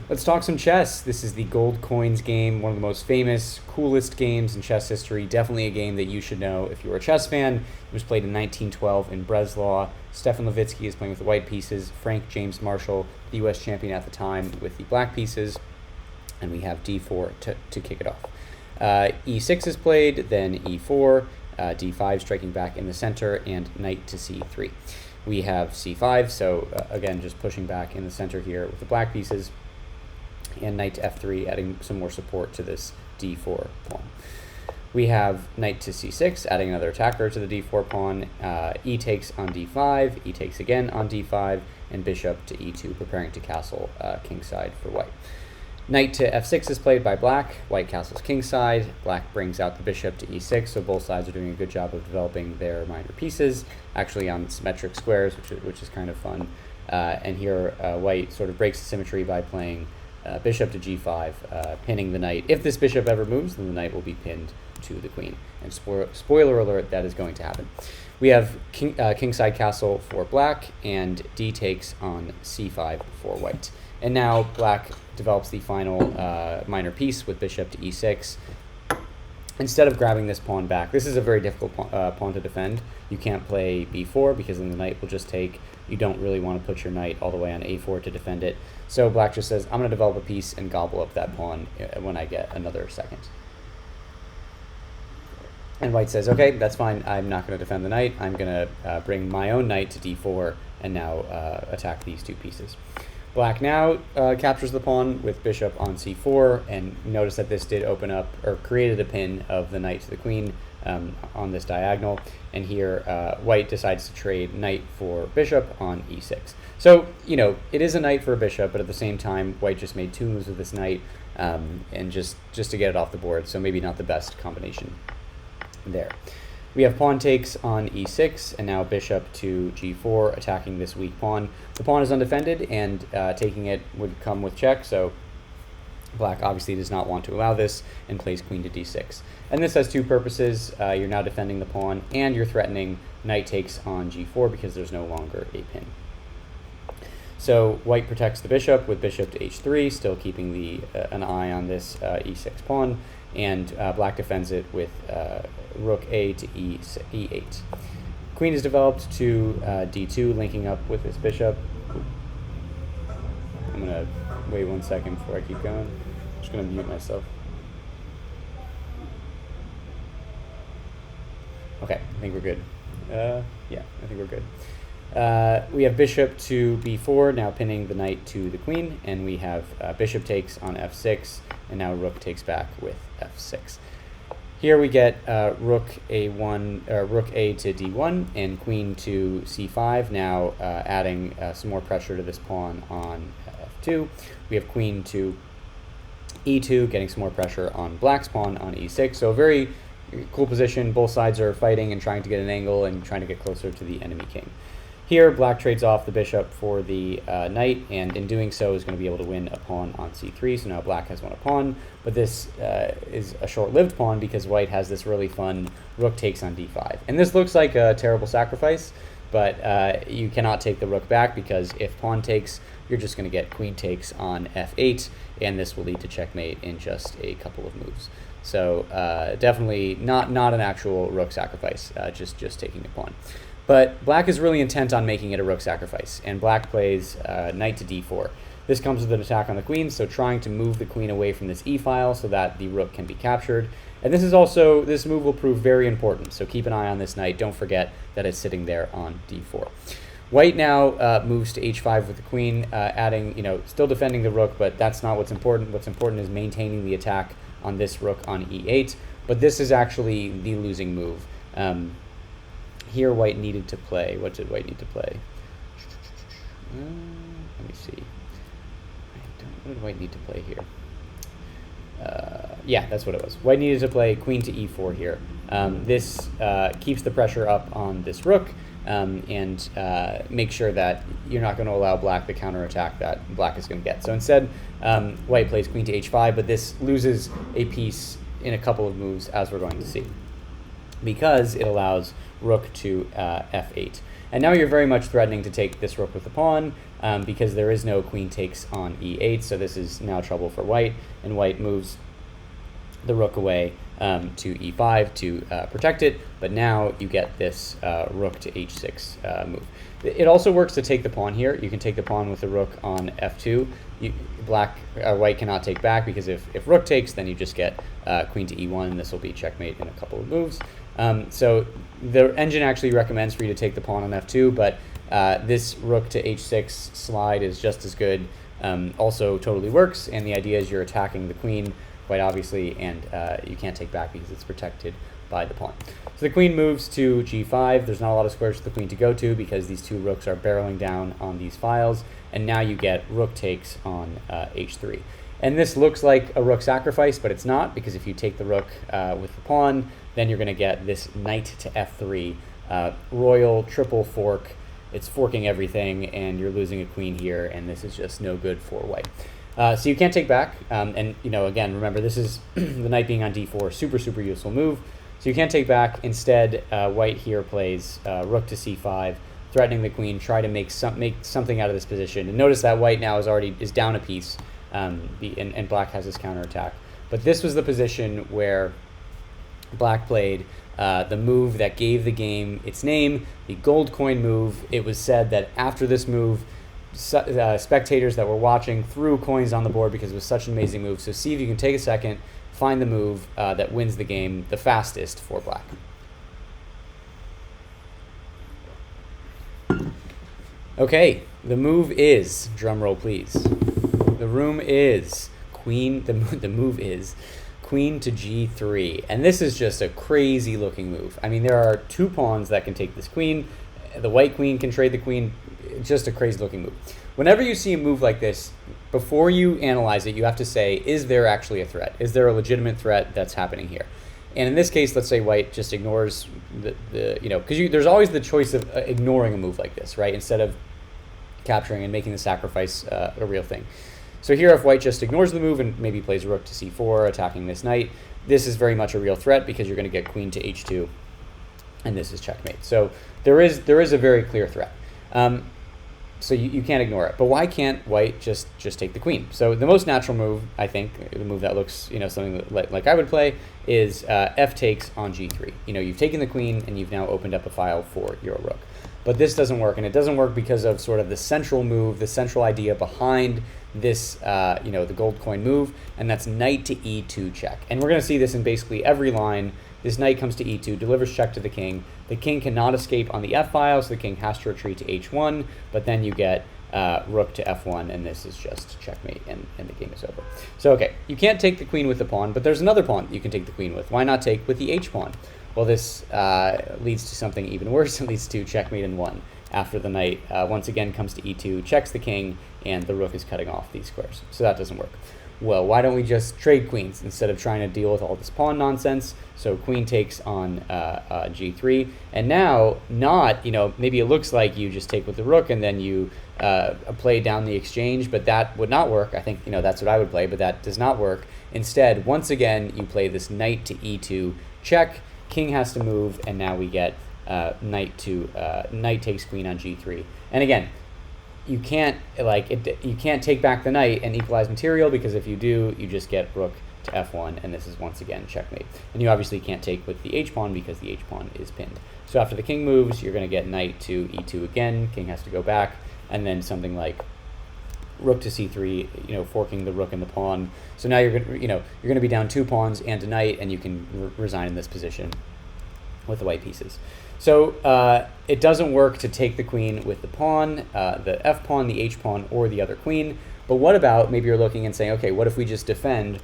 Let's talk some chess. This is the Gold Coins game, one of the most famous, coolest games in chess history. Definitely a game that you should know if you're a chess fan. It was played in 1912 in Breslau. Stefan Levitsky is playing with the white pieces. Frank James Marshall, the U.S. champion at the time, with the black pieces. And we have d4 to kick it off. e6 is played, then e4, d5 striking back in the center, and knight to c3. We have c5, so again, just pushing back in the center here with the black pieces, and knight to f3, adding some more support to this d4 pawn. We have knight to c6, adding another attacker to the d4 pawn, e takes on d5, e takes again on d5, and bishop to e2, preparing to castle kingside for white. Knight to f6 is played by black, white castles kingside, black brings out the bishop to e6, so both sides are doing a good job of developing their minor pieces, actually on symmetric squares, which is kind of fun. And here white sort of breaks the symmetry by playing bishop to g5, pinning the knight. If this bishop ever moves, then the knight will be pinned to the queen. And spoiler alert, that is going to happen. We have kingside castle for black, and d takes on c5 for white. And now black develops the final minor piece with bishop to e6. Instead of grabbing this pawn back, this is a very difficult pawn to defend. You can't play b4 because then the knight will just take. You don't really want to put your knight all the way on a4 to defend it. So black just says, I'm going to develop a piece and gobble up that pawn when I get another second. And white says, okay, that's fine. I'm not going to defend the knight. I'm going to bring my own knight to d4 and now attack these two pieces. Black now captures the pawn with bishop on c4, and notice that this did open up, or created a pin of the knight to the queen on this diagonal. And here white decides to trade knight for bishop on e6. So, you know, it is a knight for a bishop, but at the same time, white just made two moves with this knight and just to get it off the board, so maybe not the best combination there. We have pawn takes on e6, and now bishop to g4, attacking this weak pawn. The pawn is undefended, and taking it would come with check, so black obviously does not want to allow this, and plays queen to d6. And this has two purposes. You're now defending the pawn, and you're threatening knight takes on g4 because there's no longer a pin. So white protects the bishop with bishop to h3, still keeping an eye on this e6 pawn, and black defends it with rook a to e8. Queen is developed to d2, linking up with this bishop. I'm going to wait 1 second before I keep going. I'm just going to mute myself. Okay, I think we're good. Yeah, I think we're good. We have bishop to b4, now pinning the knight to the queen, and we have bishop takes on f6, and now rook takes back with f6. Here we get rook a1, rook a to d1, and queen to c5. Now adding some more pressure to this pawn on f2. We have queen to e2, getting some more pressure on black's pawn on e6. So a very cool position. Both sides are fighting and trying to get an angle and trying to get closer to the enemy king. Here, black trades off the bishop for the knight, and in doing so is going to be able to win a pawn on c3. So now black has won a pawn, but this is a short-lived pawn because white has this really fun rook takes on d5. And this looks like a terrible sacrifice, but you cannot take the rook back because if pawn takes, you're just going to get queen takes on f8, and this will lead to checkmate in just a couple of moves. So definitely not an actual rook sacrifice, just taking a pawn. But black is really intent on making it a rook sacrifice, and black plays knight to d4. This comes with an attack on the queen, so trying to move the queen away from this e-file so that the rook can be captured. And this move will prove very important, so keep an eye on this knight. Don't forget that it's sitting there on d4. White now moves to h5 with the queen, adding, still defending the rook, but that's not what's important. What's important is maintaining the attack on this rook on e8, but this is actually the losing move. Here white needed to play. What did white need to play? Let me see. What did white need to play here? Yeah, that's what it was. White needed to play queen to e4 here. This keeps the pressure up on this rook and make sure that you're not going to allow black the counterattack that black is going to get. So instead, white plays queen to h5, but this loses a piece in a couple of moves, as we're going to see, because it allows rook to f8. And now you're very much threatening to take this rook with the pawn. because there is no queen takes on e8, so this is now trouble for white, and white moves the rook away to e5 to protect it, but now you get this rook to h6 move. It also works to take the pawn here. You can take the pawn with the rook on f2. White cannot take back, because if rook takes, then you just get queen to e1, and this will be checkmate in a couple of moves. So the engine actually recommends for you to take the pawn on f2, but this rook to h6 slide is just as good. Also totally works, and the idea is you're attacking the queen, quite obviously, and you can't take back because it's protected by the pawn. So the queen moves to g5. There's not a lot of squares for the queen to go to because these two rooks are barreling down on these files, and now you get rook takes on h3. And this looks like a rook sacrifice, but it's not, because if you take the rook with the pawn, then you're going to get this knight to f3, royal triple fork. It's forking everything, and you're losing a queen here, and this is just no good for white. So you can't take back, and again, remember, this is the knight being on d4, super useful move. So you can't take back. Instead, white here plays rook to c5, threatening the queen, try to make something out of this position. And notice that white now is down a piece, and black has his counterattack. But this was the position where black played the move that gave the game its name, the gold coin move. It was said that after this move, spectators that were watching threw coins on the board because it was such an amazing move. So see if you can take a second, find the move that wins the game the fastest for black. Okay, the move is, drum roll please, the move is queen to g3, and this is just a crazy looking move. I mean, there are two pawns that can take this queen. The white queen can trade the queen. Just a crazy looking move. Whenever you see a move like this, before you analyze it, you have to say, is there actually a threat? Is there a legitimate threat that's happening here? And in this case, let's say white just ignores because there's always the choice of ignoring a move like this, right? Instead of capturing and making the sacrifice a real thing. So here, if white just ignores the move and maybe plays rook to c4, attacking this knight, this is very much a real threat because you're going to get queen to h2, and this is checkmate. So there is a very clear threat. So you can't ignore it. But why can't white just take the queen? So the most natural move, I think, the move that looks something like I would play, is f takes on g3. You've taken the queen and you've now opened up a file for your rook. But this doesn't work, and it doesn't work because of sort of the central move, the central idea behind this, the gold coin move, and that's knight to e2 check. And we're going to see this in basically every line. This knight comes to e2, delivers check to the king. The king cannot escape on the f file, so the king has to retreat to h1, but then you get rook to f1, and this is just checkmate, and the game is over. So, okay, you can't take the queen with the pawn, but there's another pawn you can take the queen with. Why not take with the h-pawn? Well, this leads to something even worse. It leads to checkmate in 1 after the knight once again comes to e2, checks the king, and the rook is cutting off these squares. So that doesn't work. Well, why don't we just trade queens instead of trying to deal with all this pawn nonsense? So queen takes on g3, and now maybe it looks like you just take with the rook and then you play down the exchange, but that would not work. I think that's what I would play, but that does not work. Instead, once again, you play this knight to e2 check. King has to move, and now we get knight takes queen on g3. And again, you can't take back the knight and equalize material, because if you do, you just get rook to f1, and this is once again checkmate. And you obviously can't take with the h-pawn because the h-pawn is pinned. So after the king moves, you're going to get knight to e2 again. King has to go back, and then something like rook to c3, forking the rook and the pawn. So now you're going to be down 2 pawns and a knight, and you can resign in this position with the white pieces. So it doesn't work to take the queen with the pawn, the f-pawn, the h-pawn, or the other queen. But what about, maybe you're looking and saying, okay, what if we just defend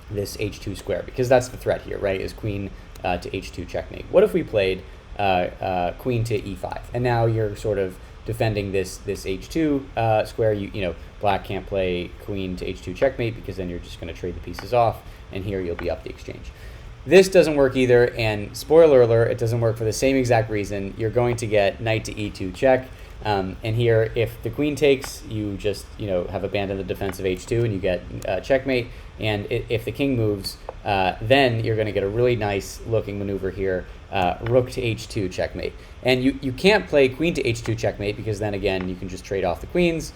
this h2 square? Because that's the threat here, right, is queen to h2 checkmate. What if we played queen to e5? And now you're sort of defending this h2 square. Black can't play queen to h2 checkmate, because then you're just going to trade the pieces off, and here you'll be up the exchange. This doesn't work either, and spoiler alert, it doesn't work for the same exact reason. You're going to get knight to e2 check. And here, if the queen takes, you just have abandoned the defense of h2 and you get checkmate. And if the king moves, then you're going to get a really nice looking maneuver here, rook to h2 checkmate. And you can't play queen to h2 checkmate because then again you can just trade off the queens.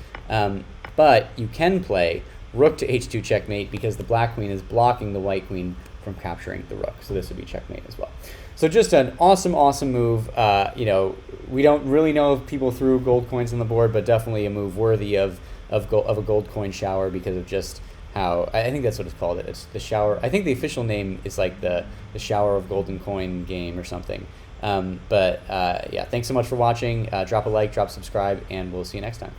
But you can play rook to h2 checkmate because the black queen is blocking the white queen from capturing the rook. So this would be checkmate as well. So just an awesome, awesome move. We don't really know if people threw gold coins on the board, but definitely a move worthy of a gold coin shower because of just how, I think that's what it's called. It's the shower. I think the official name is like the shower of golden coin game or something. Yeah, thanks so much for watching. Drop a like, drop subscribe, and we'll see you next time.